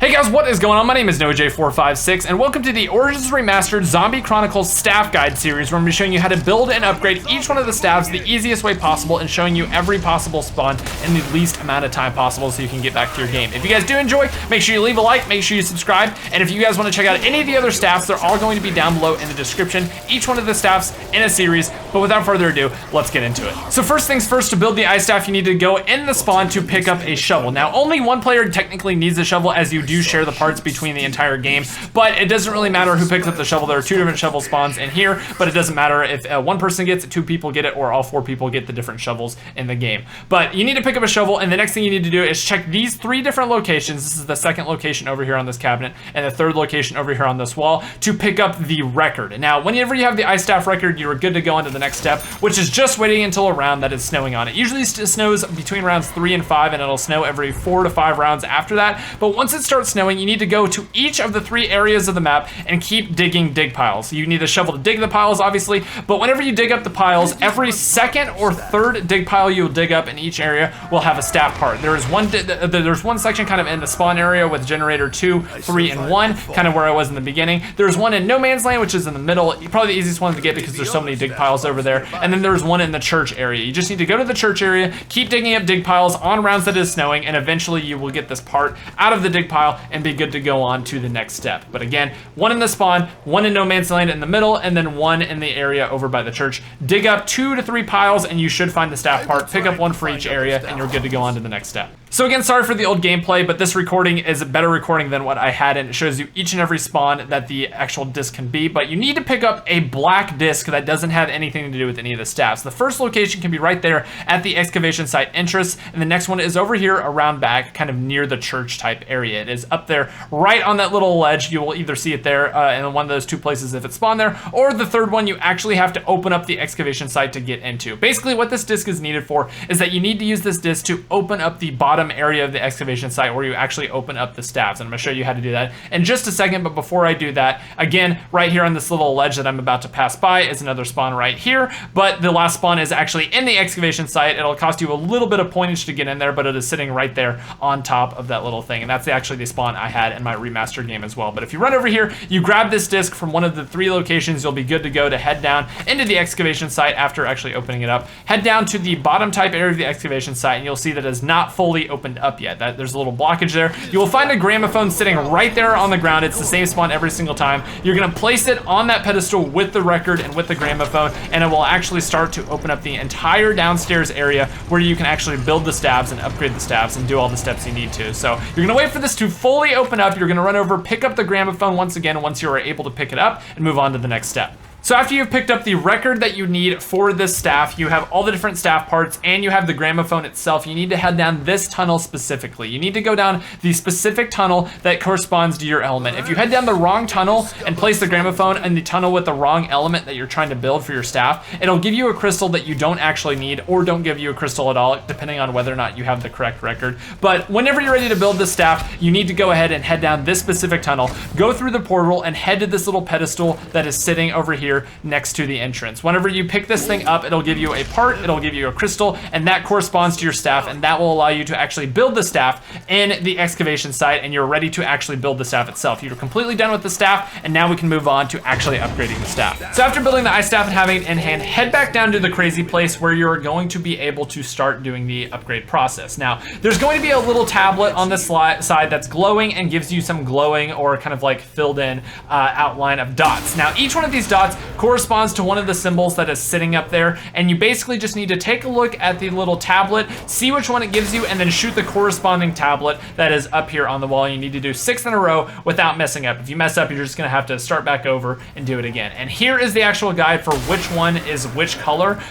Hey guys, what is going on? My name is NoJ456 and welcome to the Origins Remastered Zombie Chronicles Staff Guide series where I'm going to be showing you how to build and upgrade each one of the staffs the easiest way possible and showing you every possible spawn in the least amount of time possible so you can get back to your game. If you guys do enjoy, make sure you leave a like, make sure you subscribe, and if you guys want to check out any of the other staffs, they're all going to be down below in the description, each one of the staffs in a series. But without further ado, let's get into it. So first things first, to build the ice staff, you need to go in the spawn to pick up a shovel. Now, only one player technically needs a shovel, as you do share the parts between the entire game, but it doesn't really matter who picks up the shovel. There are two different shovel spawns in here, but it doesn't matter if one person gets it, two people get it, or all four people get the different shovels in the game. But you need to pick up a shovel, and the next thing you need to do is check these three different locations. This is the second location over here on this cabinet, and the third location over here on this wall, to pick up the record. Now, whenever you have the ice staff record, you are good to go on to the next step, which is just waiting until a round that is snowing on it. Usually it snows between rounds 3 and 5, and it'll snow every 4 to 5 rounds after that. But once it starts snowing, you need to go to each of the 3 areas of the map and keep digging dig piles. You need a shovel to dig the piles, obviously, but whenever you dig up the piles, every second or third dig pile you dig up in each area will have a staff part. There's one section kind of in the spawn area with generator 2, 3, and 1, kind of where I was in the beginning. There's one in no man's land, which is in the middle, probably the easiest one to get because there's so many dig piles over there. And then there's one in the church area. You just need to go to the church area, keep digging up dig piles on rounds that is snowing, and eventually you will get this part out of the dig pile and be good to go on to the next step. But again, one in the spawn, one in no man's land in the middle, and then one in the area over by the church. Dig up 2 to 3 piles and you should find the staff part. Pick up one for each area and you're good to go on to the next step. So again, sorry for the old gameplay, but this recording is a better recording than what I had, and it shows you each and every spawn that the actual disc can be. But you need to pick up a black disc that doesn't have anything to do with any of the staffs. The first location can be right there at the excavation site entrance, and the next one is over here around back, kind of near the church type area. It is up there right on that little ledge. You will either see it there in one of those 2 places if it's spawned there, or the third one you actually have to open up the excavation site to get into. Basically what this disc is needed for is that you need to use this disc to open up the bottom area of the excavation site where you actually open up the staffs, and I'm going to show you how to do that in just a second. But before I do that, again, right here on this little ledge that I'm about to pass by is another spawn right here, but the last spawn is actually in the excavation site. It'll cost you a little bit of pointage to get in there, but it is sitting right there on top of that little thing, and that's actually the spawn I had in my remastered game as well. But if you run over here, you grab this disc from one of the 3 locations, you'll be good to go to head down into the excavation site after actually opening it up. Head down to the bottom type area of the excavation site, and you'll see that it is not fully opened up yet. There's a little blockage there. You will find a gramophone sitting right there on the ground. It's the same spawn every single time. You're gonna place it on that pedestal with the record and with the gramophone, and it will actually start to open up the entire downstairs area where you can actually build the staffs and upgrade the staffs and do all the steps you need to. So you're gonna wait for this to fully open up. You're gonna run over, pick up the gramophone once again once you are able to pick it up, and move on to the next step. So after you've picked up the record that you need for this staff, you have all the different staff parts, and you have the gramophone itself. You need to head down this tunnel specifically. You need to go down the specific tunnel that corresponds to your element. If you head down the wrong tunnel and place the gramophone in the tunnel with the wrong element that you're trying to build for your staff, it'll give you a crystal that you don't actually need, or don't give you a crystal at all, depending on whether or not you have the correct record. But whenever you're ready to build this staff, you need to go ahead and head down this specific tunnel, go through the portal, and head to this little pedestal that is sitting over here next to the entrance. Whenever you pick this thing up, it'll give you a part, it'll give you a crystal, and that corresponds to your staff, and that will allow you to actually build the staff in the excavation site, and you're ready to actually build the staff itself. You're completely done with the staff, and now we can move on to actually upgrading the staff. So after building the ice staff and having it in hand, head back down to the crazy place where you're going to be able to start doing the upgrade process. Now, there's going to be a little tablet on this side that's glowing and gives you some glowing or kind of like filled in outline of dots. Now, each one of these dots corresponds to one of the symbols that is sitting up there, and you basically just need to take a look at the little tablet, see which one it gives you, and then shoot the corresponding tablet that is up here on the wall. You need to do 6 in a row without messing up. If you mess up, you're just gonna have to start back over and do it again. And here is the actual guide for which one is which color.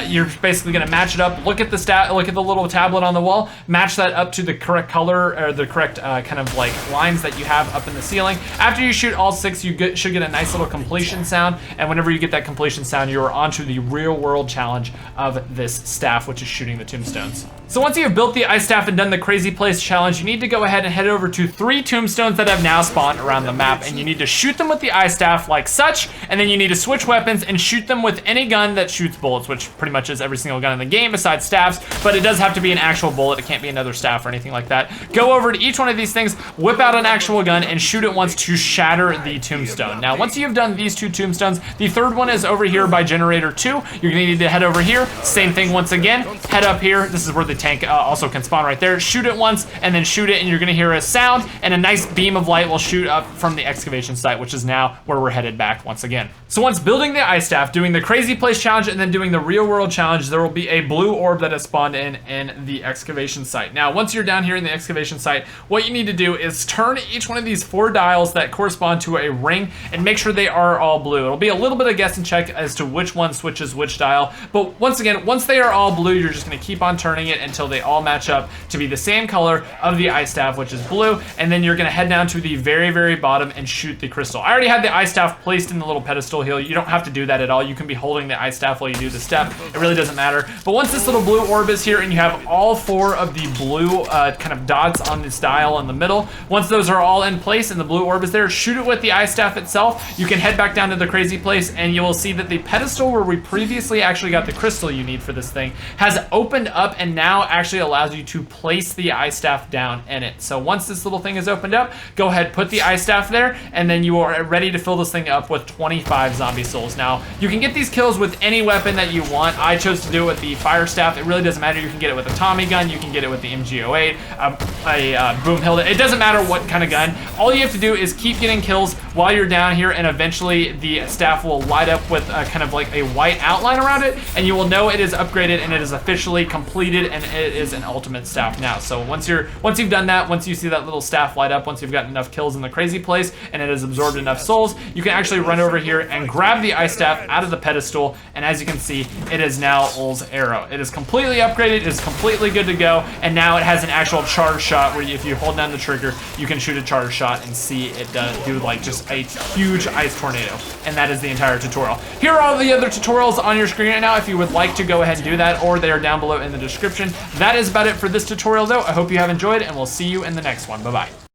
You're basically gonna match it up, look at the little tablet on the wall, match that up to the correct color, or the correct kind of like lines that you have up in the ceiling. After you shoot all 6, you should get a nice little completion sound, and whenever you get that completion sound, you are onto the real world challenge of this staff, which is shooting the tombstones. So once you've built the ice staff and done the crazy place challenge, you need to go ahead and head over to 3 tombstones that have now spawned around the map, and you need to shoot them with the ice staff like such, and then you need to switch weapons and shoot them with any gun that shoots bullets, which pretty much is every single gun in the game besides staffs, but it does have to be an actual bullet. It can't be another staff or anything like that. Go over to each one of these things, whip out an actual gun, and shoot it once to shatter the tombstone. Now, once you've done these 2 tombstones, the third one is over here by generator 2. You're gonna need to head over here, same thing once again, head up here. This is where the tank also can spawn right there. Shoot it once and then shoot it, and you're gonna hear a sound and a nice beam of light will shoot up from the excavation site, which is now where we're headed back once again. So once building the ice staff, doing the crazy place challenge, and then doing the real world challenge, there will be a blue orb that has spawned in the excavation site. Now, once you're down here in the excavation site, what you need to do is turn each one of these 4 dials that correspond to a ring and make sure they are all blue. It'll be a little bit of guess and check as to which one switches which dial, but once again, once they are all blue, you're just gonna keep on turning it until they all match up to be the same color of the ice staff, which is blue, and then you're gonna head down to the very, very bottom and shoot the crystal. I already had the ice staff placed in the little pedestal here. You don't have to do that at all. You can be holding the ice staff while you do the step. It really doesn't matter. But once this little blue orb is here and you have all 4 of the blue kind of dots on this dial in the middle, once those are all in place and the blue orb is there, shoot it with the ice staff itself. You can head back down to the crazy place and you will see that the pedestal where we previously actually got the crystal you need for this thing has opened up and now actually allows you to place the ice staff down in it. So once this little thing is opened up, go ahead, put the ice staff there, and then you are ready to fill this thing up with 25 zombie souls. Now, you can get these kills with any weapon that you want. I chose to do it with the fire staff. It really doesn't matter. You can get it with a Tommy gun, you can get it with the MG08, a Boomhilda. It doesn't matter what kind of gun. All you have to do is keep getting kills while you're down here, and eventually the staff will light up with kind of like a white outline around it, and you will know it is upgraded and it is officially completed, and it is an ultimate staff now. So once you've done that, once you see that little staff light up, once you've gotten enough kills in the crazy place and it has absorbed enough souls, you can actually run over here and grab the ice staff out of the pedestal, and as you can see, it is now Ul's arrow. It is completely upgraded, it is completely good to go, and now it has an actual charge shot where if you hold down the trigger, you can shoot a charge shot and see it do like just a huge ice tornado, and that is the entire tutorial. Here are all the other tutorials on your screen right now if you would like to go ahead and do that, or they are down below in the description. That is about it for this tutorial though. I hope you have enjoyed, and we'll see you in the next one. Bye-bye.